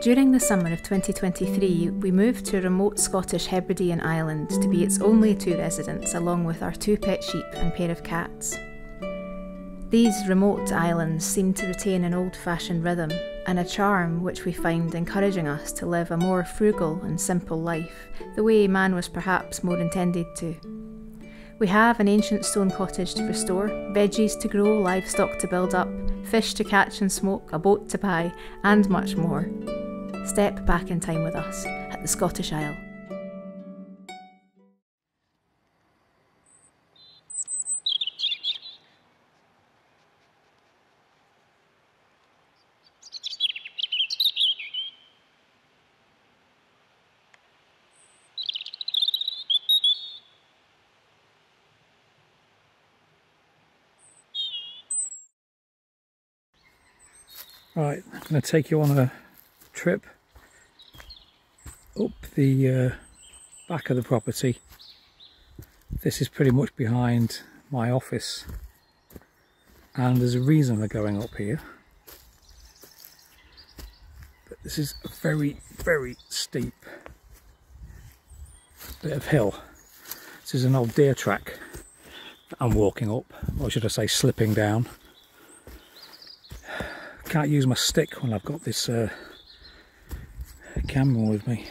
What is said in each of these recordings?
During the summer of 2023, we moved to a remote Scottish Hebridean island to be its only two residents, along with our 2 pet sheep and pair of cats. These remote islands seem to retain an old-fashioned rhythm and a charm which we find encouraging us to live a more frugal and simple life, the way man was perhaps more intended to. We have an ancient stone cottage to restore, veggies to grow, livestock to build up, fish to catch and smoke, a boat to buy, and much more. Step back in time with us at the Scottish Isle. Right, I'm going to take you on a trip up the back of the property. This is pretty much behind my office, and there's a reason we're going up here. But this is a very, very steep bit of hill. This is an old deer track that I'm walking up, or should I say slipping down. Can't use my stick when I've got this camera with me.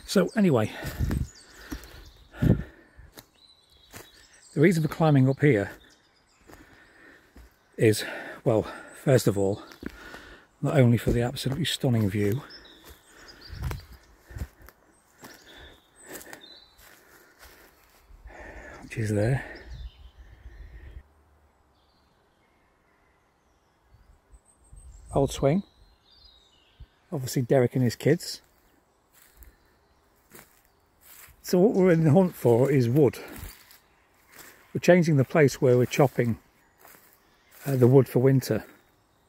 So anyway, the reason for climbing up here is, well, first of all, not only for the absolutely stunning view, which is there, old swing, obviously Derek and his kids. So what we're in the hunt for is wood. We're changing the place where we're chopping the wood for winter,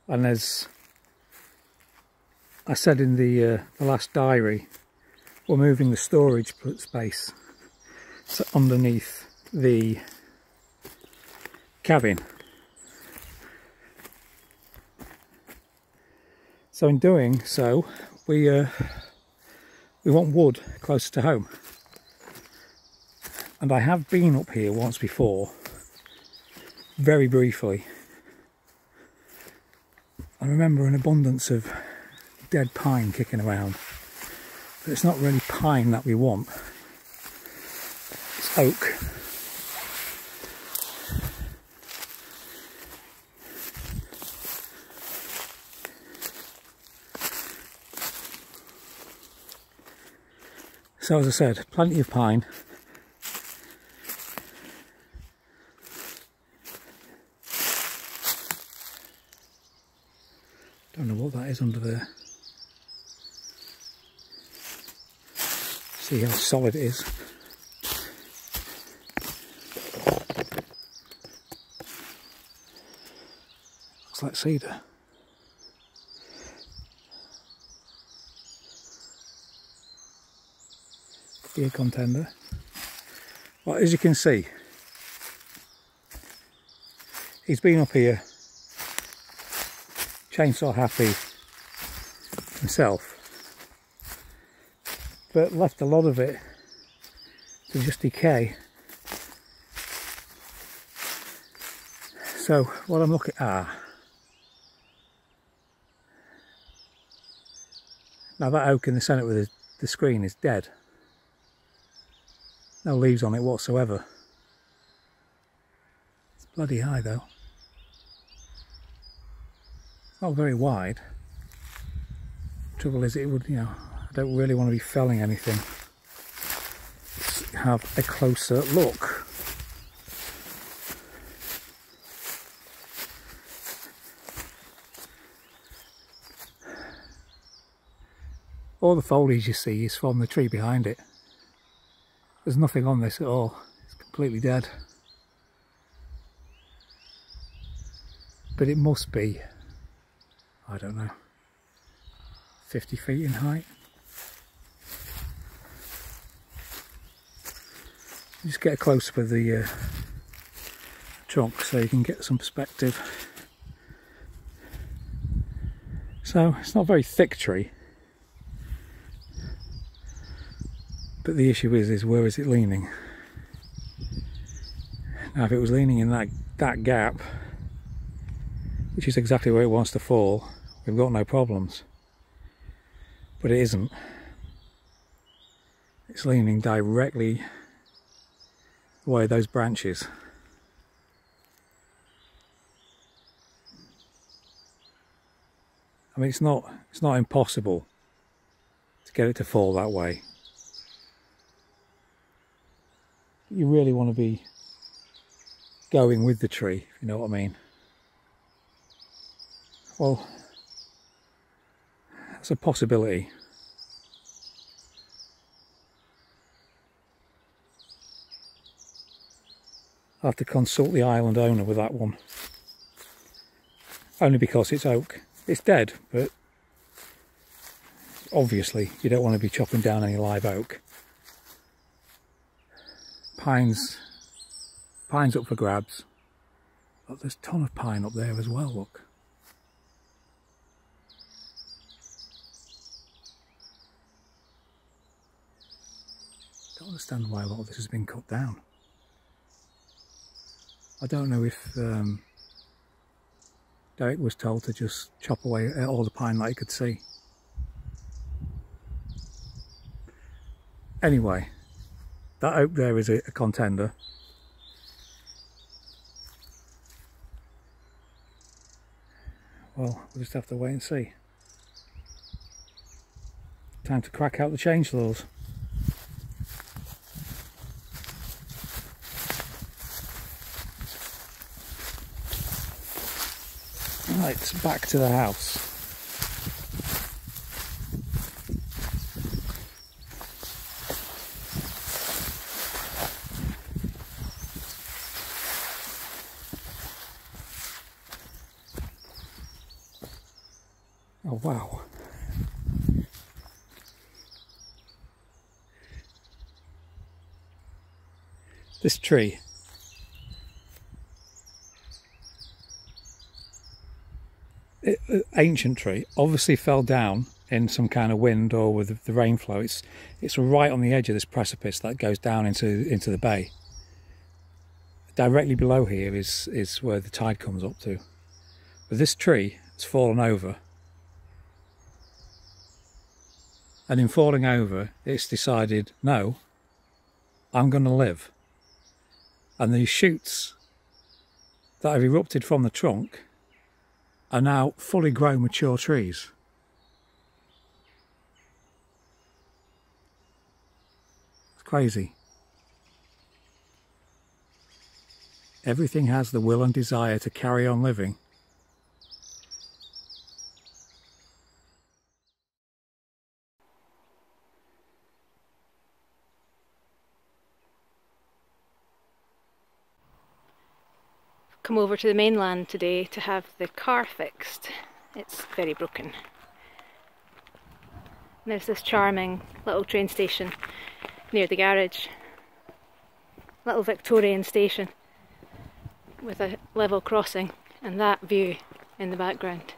and as I said in the last diary, we're moving the storage space underneath the cabin. So in doing so, we want wood closer to home. And I have been up here once before, very briefly. I remember an abundance of dead pine kicking around, but it's not really pine that we want, it's oak. So as I said, plenty of pine. Don't know what that is under there. See how solid it is. Looks like cedar. Be a contender. Well, as you can see, he's been up here chainsaw happy himself, but left a lot of it to just decay. So what I'm looking at, now that oak in the centre with the screen is dead. No leaves on it whatsoever. It's bloody high though. It's not very wide. Trouble is, it would, I don't really want to be felling anything. Let's have a closer look. All the foliage you see is from the tree behind it. There's nothing on this at all. It's completely dead. But it must be, I don't know, 50 feet in height. Just get a close up of the trunk so you can get some perspective. So it's not a very thick tree, but the issue is where is it leaning? Now if it was leaning in that gap, which is exactly where it wants to fall, we've got no problems. But it isn't. It's leaning directly away those branches. I mean, it's not impossible to get it to fall that way. You really want to be going with the tree, if you know what I mean. Well, that's a possibility. I'll have to consult the island owner with that one. Only because it's oak. It's dead, but obviously you don't want to be chopping down any live oak. Pine's up for grabs. But there's a ton of pine up there as well, look. Don't understand why a lot of this has been cut down. I don't know if Derek was told to just chop away all the pine that he could see. Anyway, that oak there is a contender. Well, we'll just have to wait and see. Time to crack out the chainsaws. Right, back to the house. Oh wow. This tree. Ancient tree, obviously fell down in some kind of wind or with the rainflow. It's right on the edge of this precipice that goes down into the bay. Directly below here is where the tide comes up to. But this tree has fallen over, and in falling over it's decided, no, I'm going to live. And these shoots that have erupted from the trunk are now fully grown mature trees. It's crazy. Everything has the will and desire to carry on living. Come over to the mainland today to have the car fixed. It's very broken. There's this charming little train station near the garage. Little Victorian station with a level crossing and that view in the background.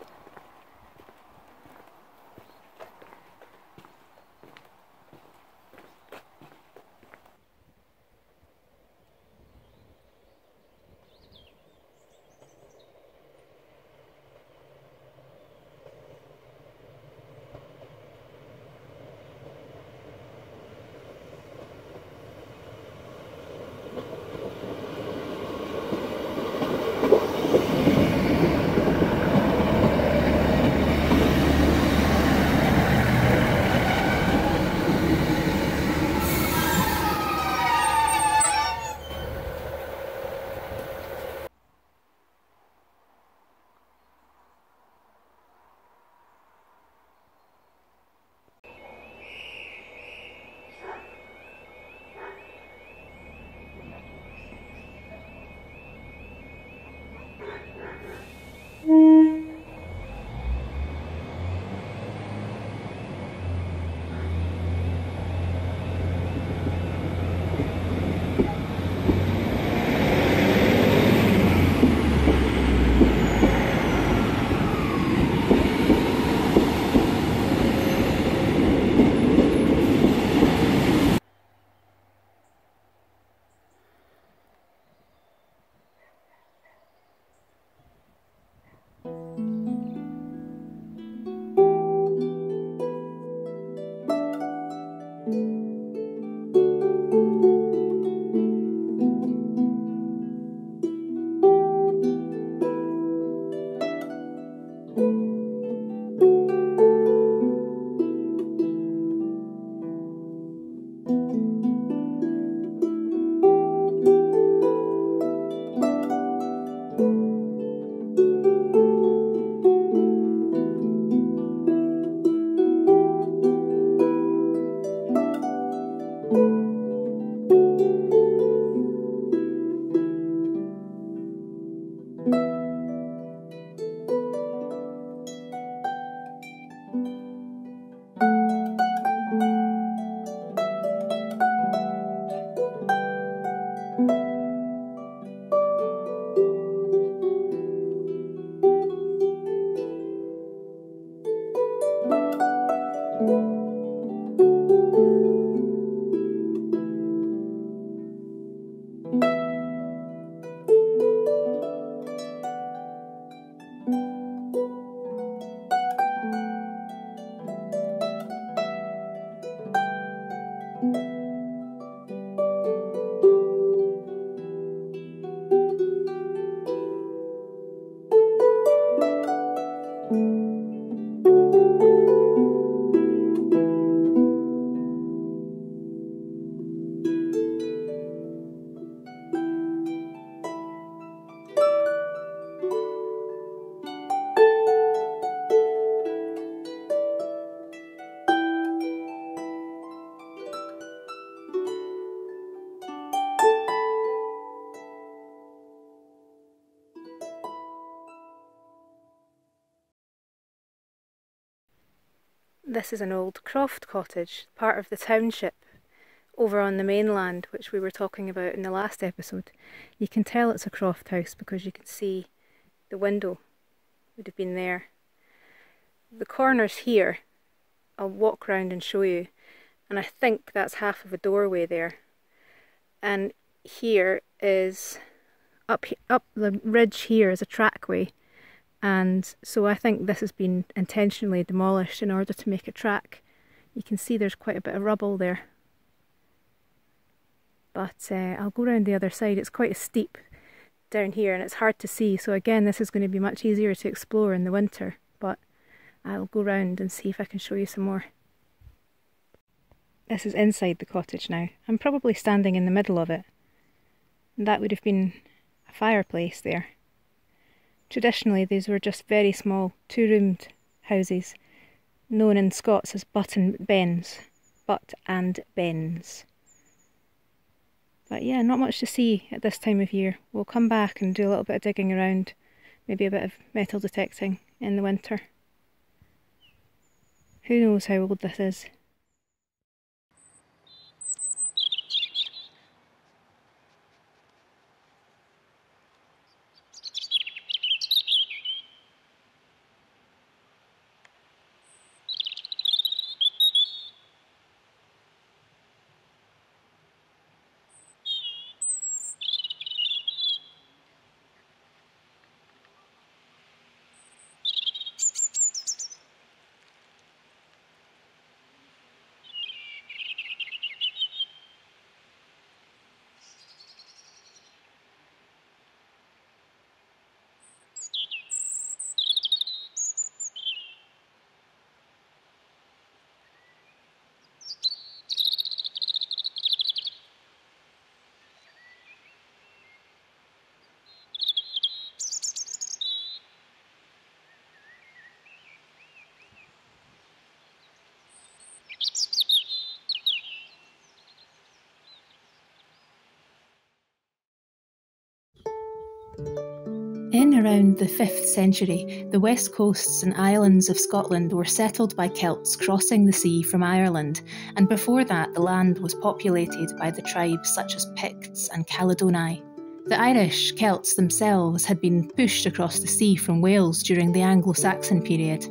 This is an old croft cottage, part of the township over on the mainland, which we were talking about in the last episode. You can tell it's a croft house because you can see the window would have been there. The corners here, I'll walk round and show you, and I think that's half of a doorway there. And here is, up the ridge here is a trackway, and so I think this has been intentionally demolished in order to make a track. You can see there's quite a bit of rubble there. But I'll go round the other side. It's quite steep down here and it's hard to see, so again this is going to be much easier to explore in the winter, but I'll go round and see if I can show you some more. This is inside the cottage now. I'm probably standing in the middle of it. And that would have been a fireplace there. Traditionally these were just very small 2-roomed houses, known in Scots as butt and bens. But yeah, not much to see at this time of year. We'll come back and do a little bit of digging around, maybe a bit of metal detecting in the winter. Who knows how old this is? In around the 5th century, the west coasts and islands of Scotland were settled by Celts crossing the sea from Ireland, and before that the land was populated by the tribes such as Picts and Caledonii. The Irish Celts themselves had been pushed across the sea from Wales during the Anglo-Saxon period.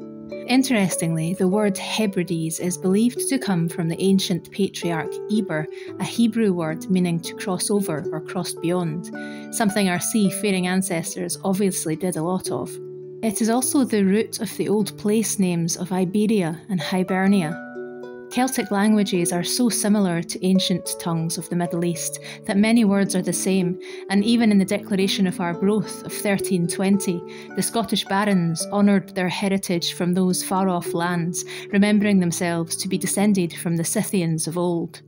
Interestingly, the word Hebrides is believed to come from the ancient patriarch Eber, a Hebrew word meaning to cross over or cross beyond, something our seafaring ancestors obviously did a lot of. It is also the root of the old place names of Iberia and Hibernia. Celtic languages are so similar to ancient tongues of the Middle East that many words are the same, and even in the Declaration of Arbroath of 1320, the Scottish barons honoured their heritage from those far-off lands, remembering themselves to be descended from the Scythians of old.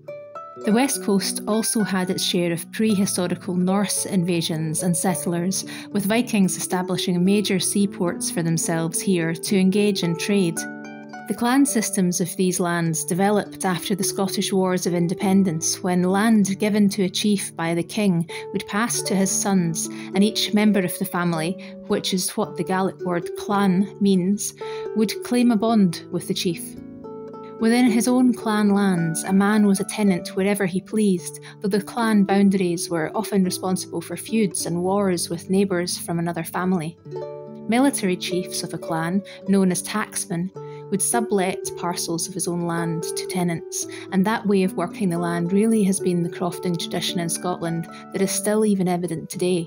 The west coast also had its share of prehistorical Norse invasions and settlers, with Vikings establishing major seaports for themselves here to engage in trade. The clan systems of these lands developed after the Scottish Wars of Independence, when land given to a chief by the king would pass to his sons, and each member of the family, which is what the Gaelic word clan means, would claim a bond with the chief. Within his own clan lands, a man was a tenant wherever he pleased, though the clan boundaries were often responsible for feuds and wars with neighbours from another family. Military chiefs of a clan, known as tacksmen, would sublet parcels of his own land to tenants, and that way of working the land really has been the crofting tradition in Scotland that is still even evident today.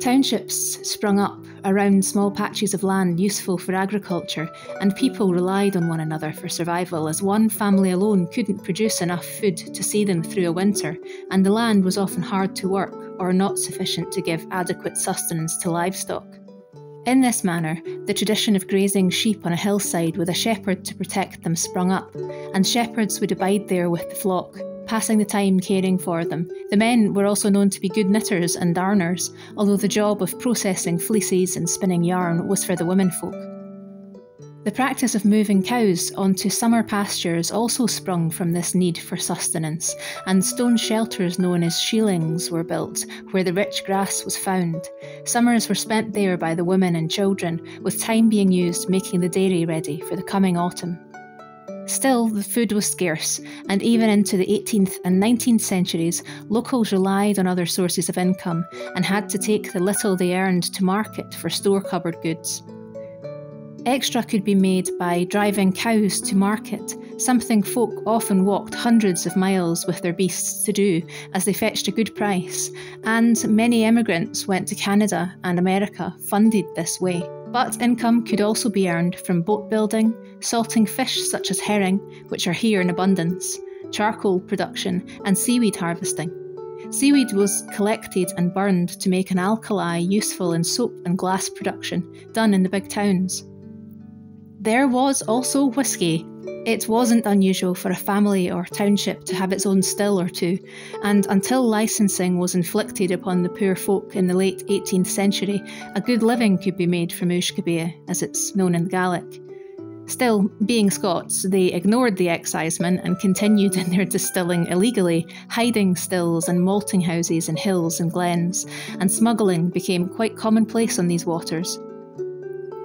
Townships sprung up around small patches of land useful for agriculture, and people relied on one another for survival, as one family alone couldn't produce enough food to see them through a winter, and the land was often hard to work or not sufficient to give adequate sustenance to livestock. In this manner, the tradition of grazing sheep on a hillside with a shepherd to protect them sprung up, and shepherds would abide there with the flock, passing the time caring for them. The men were also known to be good knitters and darners, although the job of processing fleeces and spinning yarn was for the womenfolk. The practice of moving cows onto summer pastures also sprung from this need for sustenance, and stone shelters known as sheilings were built where the rich grass was found. Summers were spent there by the women and children, with time being used making the dairy ready for the coming autumn. Still, the food was scarce, and even into the 18th and 19th centuries, locals relied on other sources of income and had to take the little they earned to market for store cupboard goods. Extra could be made by driving cows to market, something folk often walked hundreds of miles with their beasts to do, as they fetched a good price, and many immigrants went to Canada and America funded this way. But income could also be earned from boat building, salting fish such as herring, which are here in abundance, charcoal production, and seaweed harvesting. Seaweed was collected and burned to make an alkali useful in soap and glass production, done in the big towns. There was also whisky. It wasn't unusual for a family or township to have its own still or two, and until licensing was inflicted upon the poor folk in the late 18th century, a good living could be made from Ushkabea, as it's known in Gaelic. Still, being Scots, they ignored the excisemen and continued in their distilling illegally, hiding stills and malting houses in hills and glens, and smuggling became quite commonplace on these waters.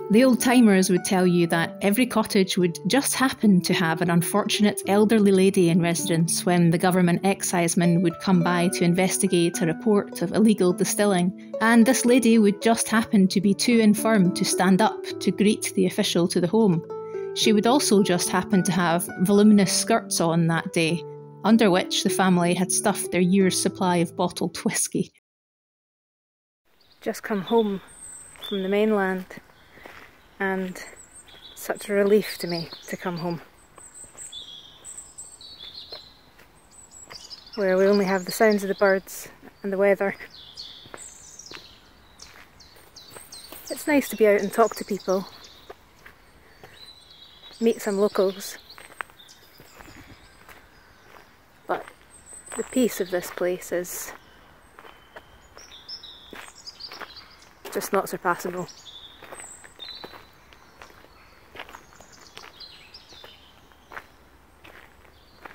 The old-timers would tell you that every cottage would just happen to have an unfortunate elderly lady in residence when the government excisemen would come by to investigate a report of illegal distilling, and this lady would just happen to be too infirm to stand up to greet the official to the home. She would also just happen to have voluminous skirts on that day, under which the family had stuffed their year's supply of bottled whisky. Just come home from the mainland. And such a relief to me to come home, where we only have the sounds of the birds and the weather. It's nice to be out and talk to people, meet some locals, but the peace of this place is just not surpassable.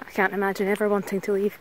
I can't imagine ever wanting to leave.